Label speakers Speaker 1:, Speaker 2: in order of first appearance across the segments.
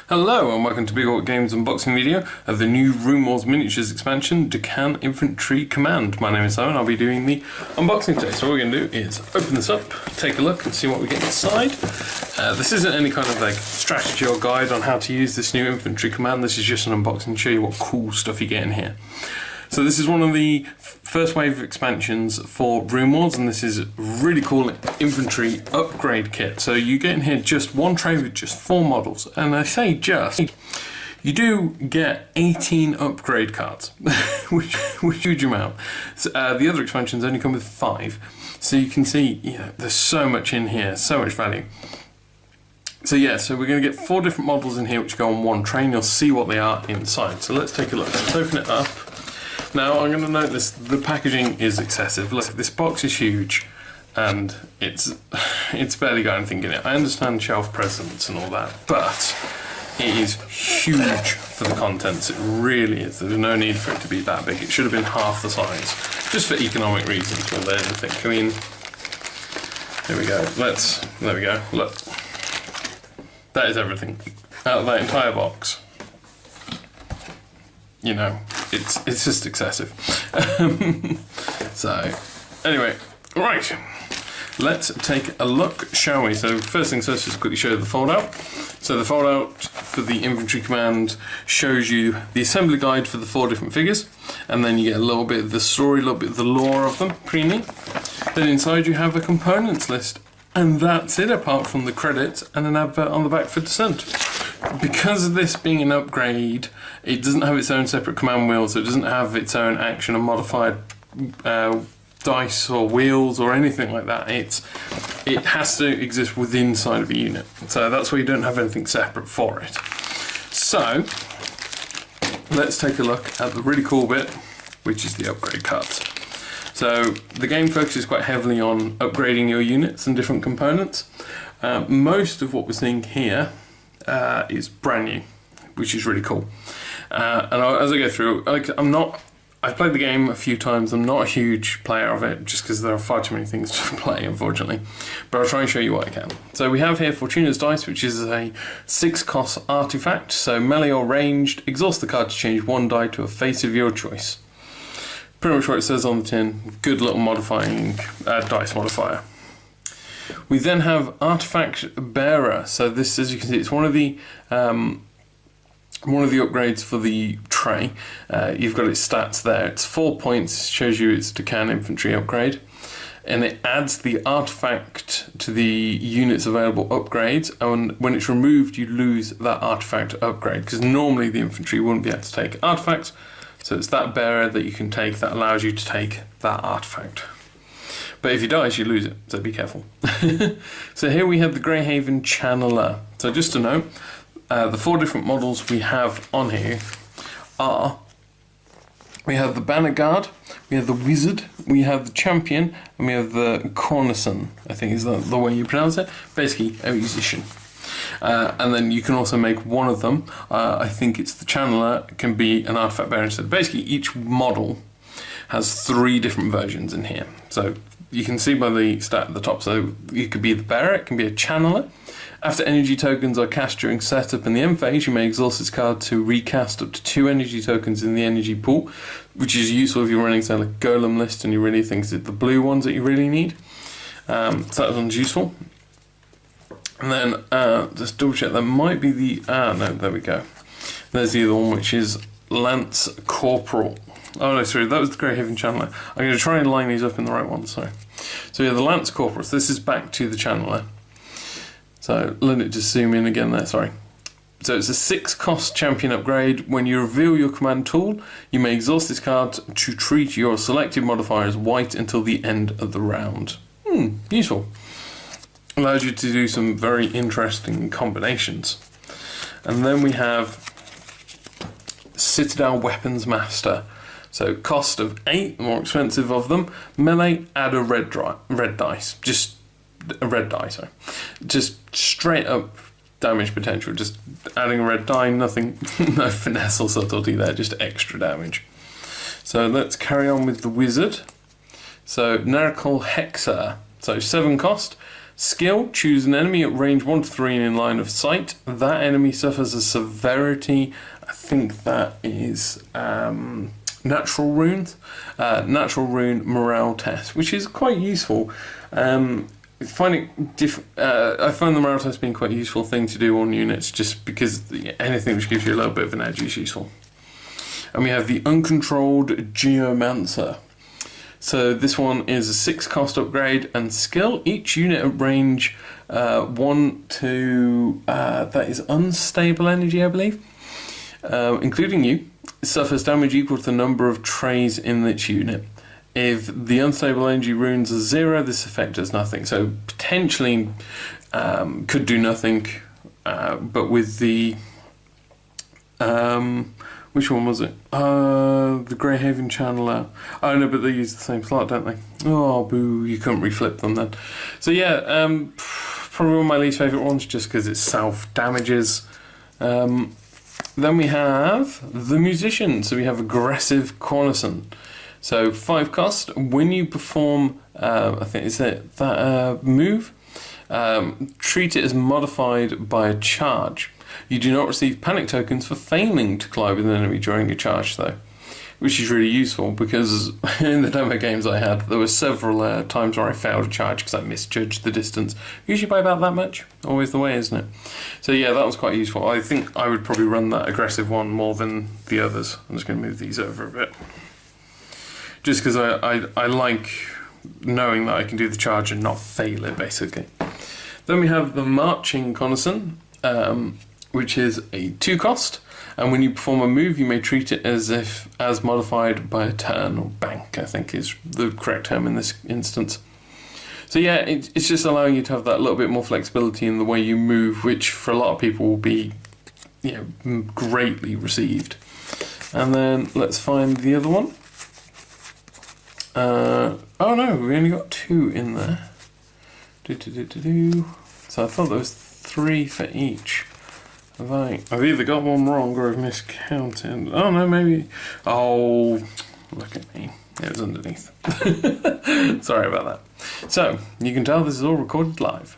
Speaker 1: Hello and welcome to Big Orc Games unboxing video of the new RuneWars miniatures expansion, Daqan Infantry Command. My name is Simon, I'll be doing the unboxing today. So what we're going to do is open this up, take a look and see what we get inside. This isn't any kind of like strategy or guide on how to use this new infantry command, this is just an unboxing to show you what cool stuff you get in here. So this is one of the first wave of expansions for RuneWars, and this is a really cool infantry upgrade kit. So you get in here just one tray with just 4 models, and I say just, you do get 18 upgrade cards, which is a huge amount. So, the other expansions only come with 5, so you can see, there's so much in here, so much value. So yeah, so we're going to get 4 different models in here which go on one tray, and you'll see what they are inside. So let's take a look. Let's open it up. Now I'm going to note this, the packaging is excessive. Look, this box is huge and it's barely got anything in it. I understand shelf presence and all that, but it is huge for the contents. It really is. There's no need for it to be that big. It should have been half the size, just for economic reasons more than anything. I mean, here we go. There we go. Look, that is everything out of that entire box. It's just excessive. So, anyway, right, let's take a look, shall we? So first things first, just quickly show you the fold out. So the fold out for the infantry command shows you the assembly guide for the 4 different figures, and then you get a little bit of the story, a little bit of the lore of them, pretty neat. Then inside you have a components list, and that's it apart from the credits and an advert on the back for Descent. Because of this being an upgrade, it doesn't have its own separate command wheel, so it doesn't have its own action and modified dice or wheels or anything like that. It has to exist within inside of a unit, so that's why you don't have anything separate for it. So let's take a look at the really cool bit, which is the upgrade cards. So the game focuses quite heavily on upgrading your units and different components. Most of what we're seeing here is brand new, which is really cool. And as I go through, I've played the game a few times. I'm not a huge player of it, just because there are far too many things to play, unfortunately. But I'll try and show you what I can. So we have here Fortuna's Dice, which is a 6-cost artifact. So melee or ranged, exhaust the card to change 1 die to a face of your choice. Pretty much what it says on the tin. Good little modifying dice modifier. We then have Artifact Bearer. So this, as you can see, it's one of the upgrades for the tray. You've got its stats there. It's 4 points. Shows you it's Daqan Infantry upgrade, and it adds the artifact to the units available upgrades. And when it's removed, you lose that artifact upgrade, because normally the infantry wouldn't be able to take artifacts. So it's that bearer that you can take that allows you to take that artifact. But if you die, you lose it, so be careful. So here we have the Greyhaven Channeler. So just to note, the 4 different models we have on here are, we have the Banner Guard, we have the Wizard, we have the Champion, and we have the Cornison, I think is the way you pronounce it. Basically, a musician. And then you can also make one of them, I think it's the Channeler, can be an artifact bearer instead. Basically, each model has 3 different versions in here. So you can see by the stat at the top, so it could be the bearer, it can be a channeler. After energy tokens are cast during setup in the end phase, you may exhaust this card to recast up to 2 energy tokens in the energy pool, which is useful if you're running, say, like a golem list and you really think it's the blue ones that you really need. So that one's useful. And then just double check, that might be the, no, there we go. There's the other one, which is Lance Corporal. Oh no, sorry, that was the Greyhaven Channeler. I'm going to try and line these up in the right one, sorry. So yeah, the Lance Corporal, so this is back to the Channeler. So let it just zoom in again there, sorry. So it's a 6-cost champion upgrade. When you reveal your command tool, you may exhaust this card to treat your selected modifier as white until the end of the round. Useful. Allows you to do some very interesting combinations. And then we have Citadel Weapons Master. So cost of 8, more expensive of them. Melee, add a red dice. Just a red die, sorry. Just straight up damage potential. Just adding a red die, nothing, no finesse or subtlety there, just extra damage. So let's carry on with the Wizard. So Narcal Hexer. So 7 cost. Skill, choose an enemy at range 1 to 3 and in line of sight. That enemy suffers a severity, I think that is natural runes. Natural rune morale test, which is quite useful. I find the morale test being quite a useful thing to do on units, just because anything which gives you a little bit of an edge is useful. And we have the Uncontrolled Geomancer. So this one is a 6 cost upgrade and skill. Each unit at range 1 to that is unstable energy, I believe, including you, suffers damage equal to the number of trays in its unit. If the unstable energy runes are 0, this effect does nothing. So potentially could do nothing, but with the which one was it? The Greyhaven Channeler. Oh no, but they use the same slot, don't they? Oh boo, you couldn't reflip them then. So yeah, probably one of my least favourite ones, just because it self-damages. Then we have the Musician. So we have Aggressive Cornerson. So 5 cost. When you perform, I think is it that move, treat it as modified by a charge. You do not receive panic tokens for failing to collide with an enemy during a charge, though, which is really useful because in the demo games I had, there were several times where I failed a charge because I misjudged the distance. Usually by about that much. Always the way, isn't it? So yeah, that was quite useful. I think I would probably run that aggressive one more than the others. I'm just going to move these over a bit. Just because I like knowing that I can do the charge and not fail it, basically. Then we have the Marching Connaissance, which is a 2 cost, and when you perform a move you may treat it as modified by a turn, or bank I think is the correct term in this instance. So yeah, it's just allowing you to have that little bit more flexibility in the way you move, which for a lot of people will be, you know, greatly received. And then let's find the other one. Oh no, we only got 2 in there. So I thought there was 3 for each. I've either got one wrong or I've miscounted. Oh no, maybe. Oh, look at me. It was underneath. Sorry about that. So, you can tell this is all recorded live.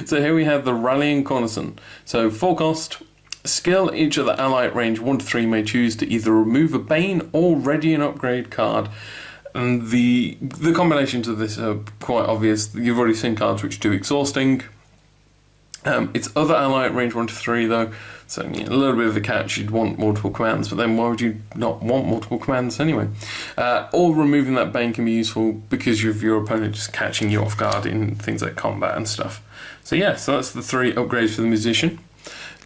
Speaker 1: So here we have the Rallying Cornerson. So 4 cost. Skill, each of the ally at range 1 to 3 may choose to either remove a Bane or ready an upgrade card. And the combinations of this are quite obvious. You've already seen cards which do exhausting. It's other ally at range 1 to 3 though, so a little bit of a catch. You'd want multiple commands, but then why would you not want multiple commands anyway? Or removing that Bane can be useful because of your opponent just catching you off guard in things like combat and stuff. So yeah, so that's the 3 upgrades for the Musician.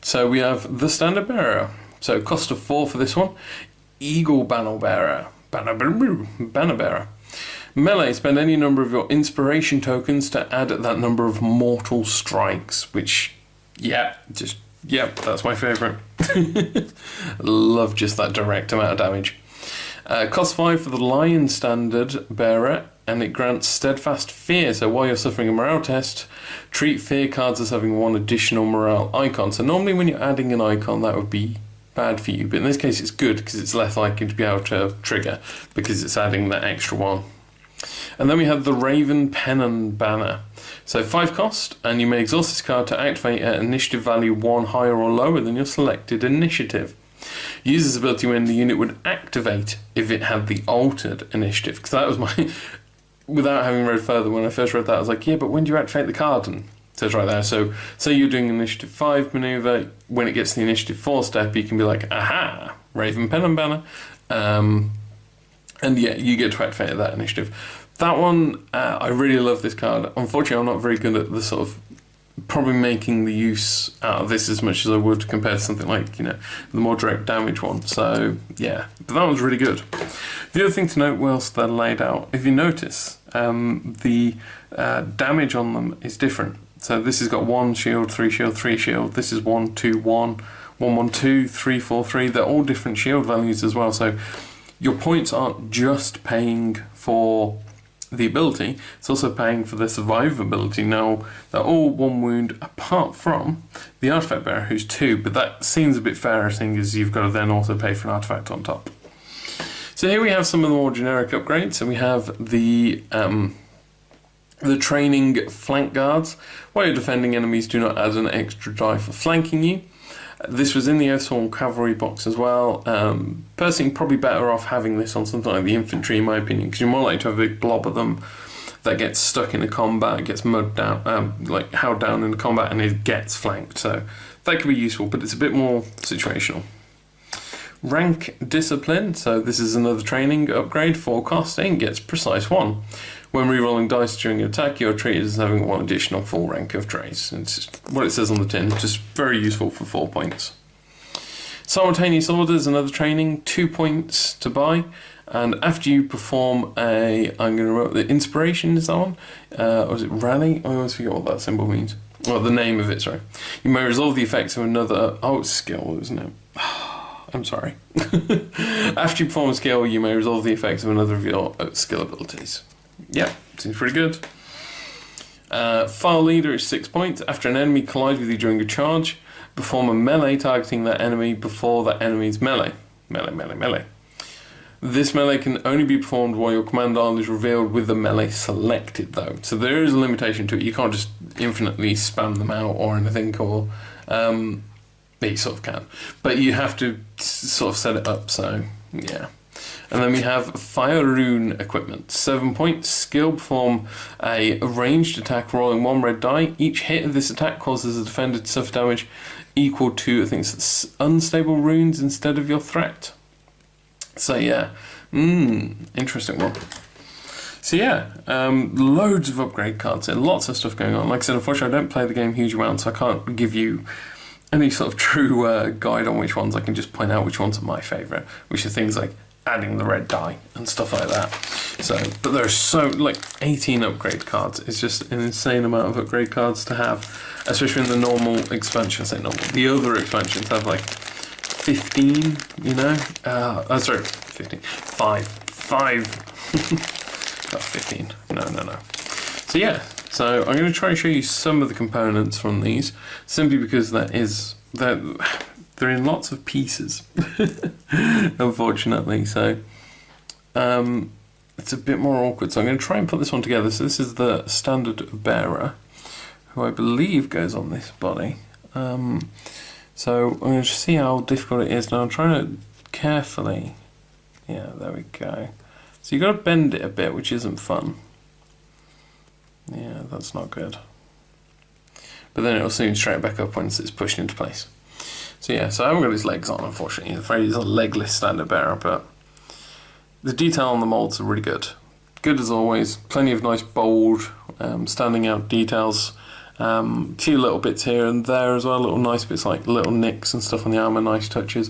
Speaker 1: So we have the Standard Bearer. So cost of 4 for this one. Eagle Banner Bearer. Banner Bearer. Melee, spend any number of your inspiration tokens to add that number of mortal strikes, which, yeah, that's my favourite. Love just that direct amount of damage. Cost 5 for the Lion Standard Bearer, and it grants Steadfast Fear. So while you're suffering a morale test, treat fear cards as having 1 additional morale icon. So normally when you're adding an icon, that would be bad for you, but in this case it's good because it's less likely to be able to trigger because it's adding that extra 1. And then we have the Raven Pennant Banner. So 5 cost, and you may exhaust this card to activate at initiative value 1 higher or lower than your selected initiative. Use this ability when the unit would activate if it had the altered initiative. Because that was my... Without having read further, when I first read that, I was like, yeah, but when do you activate the card? And it says right there. So say you're doing initiative 5 maneuver, when it gets to the initiative 4 step, you can be like, aha, Raven Pennant Banner. And yeah, you get to activate that initiative. That one, I really love this card. Unfortunately, I'm not very good at the sort of probably making the use out of this as much as I would compared to something like, you know, the more direct damage one. So yeah, but that one's really good. The other thing to note whilst they're laid out, if you notice, the damage on them is different. So this has got 1 shield, 3 shield, 3 shield. This is 1, 2, 1, 1, 1, 2, 3, 4, 3. They're all different shield values as well. So your points aren't just paying for the ability, it's also paying for the survivability. Now, they're all 1 wound apart from the Artifact Bearer, who's 2, but that seems a bit fairer, seeing as you've got to then also pay for an artifact on top. So here we have some of the more generic upgrades. So we have the The training flank guards. While you're defending, enemies do not add an extra die for flanking you. This was in the Earthsworn Cavalry box as well. Personally, probably better off having this on something like the infantry, in my opinion, because you're more likely to have a big blob of them that gets stuck in the combat, gets mugged down, like held down in the combat, and it gets flanked. So that could be useful, but it's a bit more situational. Rank Discipline. So this is another training upgrade. Forecasting gets Precise 1. When rerolling dice during your attack, you are treated as having 1 additional full rank of trace. It's just what it says on the tin, just very useful for 4 points. Simultaneous Orders, another training, 2 points to buy. And after you perform I'm going to write the Inspiration, is that one? Or is it Rally? I always forget what that symbol means. Well, the name of it, sorry. You may resolve the effects of another... Oh, it's skill, isn't it? I'm sorry. After you perform a skill, you may resolve the effects of another of your skill abilities. Yeah, seems pretty good. File Leader is 6 points. After an enemy collides with you during a charge, perform a melee targeting that enemy before that enemy's melee. Melee. This melee can only be performed while your command dial is revealed with the melee selected, though. So there is a limitation to it. You can't just infinitely spam them out or anything, or you sort of can. But you have to sort of set it up, so yeah. And then we have Fire Rune equipment. 7 points. Skill, perform a ranged attack rolling 1 red die. Each hit of this attack causes a defender to suffer damage equal to, I think it's unstable runes instead of your threat. So yeah, interesting one. So yeah, loads of upgrade cards and lots of stuff going on. Like I said, unfortunately I don't play the game huge amounts, so I can't give you any sort of true guide on which ones. I can just point out which ones are my favourite, which are things like adding the red die and stuff like that. So, but there's so, like 18 upgrade cards. It's just an insane amount of upgrade cards to have, especially in the normal expansion. I say normal. The other expansions have like 15, you know? Sorry, 15. 5. Not 15. No. So yeah, so I'm going to try and show you some of the components from these, simply because they're in lots of pieces, unfortunately, so it's a bit more awkward. So I'm going to try and put this one together. So this is the standard bearer, who I believe goes on this body. So I'm going to see how difficult it is. Now I'm trying to carefully, yeah, there we go. So you've got to bend it a bit, which isn't fun. Yeah, that's not good. But then it'll soon straight back up once it's pushed into place. So yeah, so I haven't got his legs on, unfortunately. I'm afraid he's a legless standard bearer, but the detail on the molds are really good. Good as always. Plenty of nice, bold, standing out details. Few little bits here and there as well. Little nice bits like little nicks and stuff on the armour, nice touches.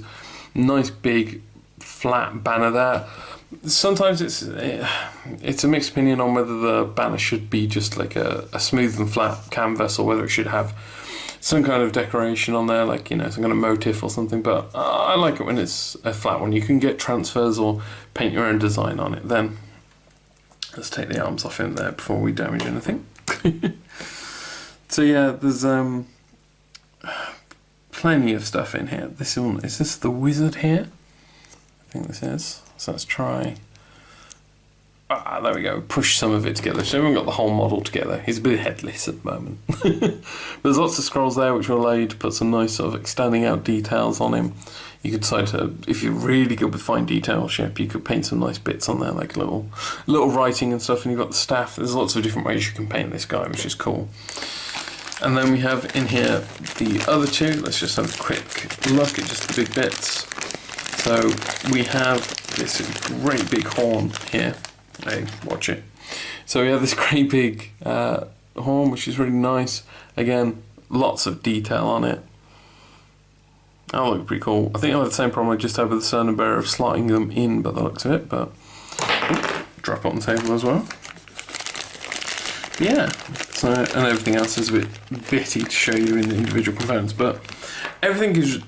Speaker 1: Nice big flat banner there. Sometimes it's a mixed opinion on whether the banner should be just like a smooth and flat canvas, or whether it should have some kind of decoration on there, like, you know, some kind of motif or something. But I like it when it's a flat one. You can get transfers or paint your own design on it. Then let's take the arms off in there before we damage anything. So yeah, there's plenty of stuff in here. This one, is this the wizard here? I think this is. So let's try. There we go. Push some of it together. So we haven't got the whole model together. He's a bit headless at the moment. There's lots of scrolls there which will allow you to put some nice sort of standing out details on him. You could decide to, if you're really good with fine detailship, you could paint some nice bits on there, like little writing and stuff. And you've got the staff. There's lots of different ways you can paint this guy, which is cool. And then we have in here the other two. Let's just have a quick look at just the big bits. So we have this great big horn here. Hey, watch it. So we have this great big horn, which is really nice. Again, lots of detail on it. That'll look pretty cool. I think I have the same problem I just had with the Stern and Bearer of slotting them in by the looks of it, but drop it on the table as well. Yeah, so, and everything else is a bit bitty to show you in the individual components, but everything is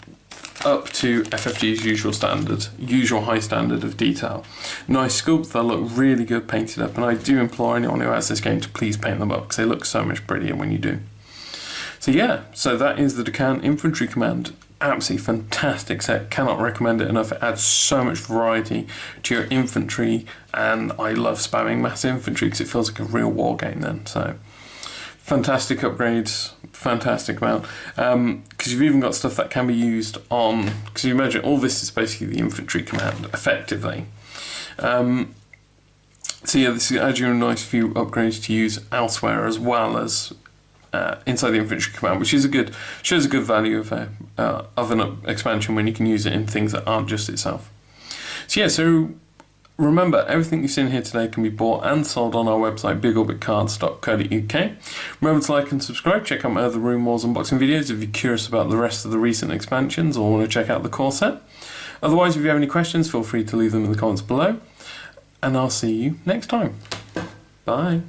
Speaker 1: up to FFG's usual high standard of detail. Nice sculpts, they'll look really good painted up, and I do implore anyone who has this game to please paint them up, because they look so much prettier when you do. So yeah, so that is the Daqan Infantry command. Absolutely fantastic set, cannot recommend it enough. It adds so much variety to your infantry, and I love spamming mass infantry because it feels like a real war game then. So fantastic upgrades, fantastic amount, because you've even got stuff that can be used on, because you imagine all this is basically the infantry command effectively. So yeah, this adds you a nice few upgrades to use elsewhere as well as inside the infantry command, which is shows a good value of an expansion when you can use it in things that aren't just itself. So yeah, so remember, everything you've seen here today can be bought and sold on our website, bigorbitcards.co.uk. Remember to like and subscribe, check out my other RuneWars unboxing videos if you're curious about the rest of the recent expansions or want to check out the core set. Otherwise, if you have any questions, feel free to leave them in the comments below, and I'll see you next time. Bye.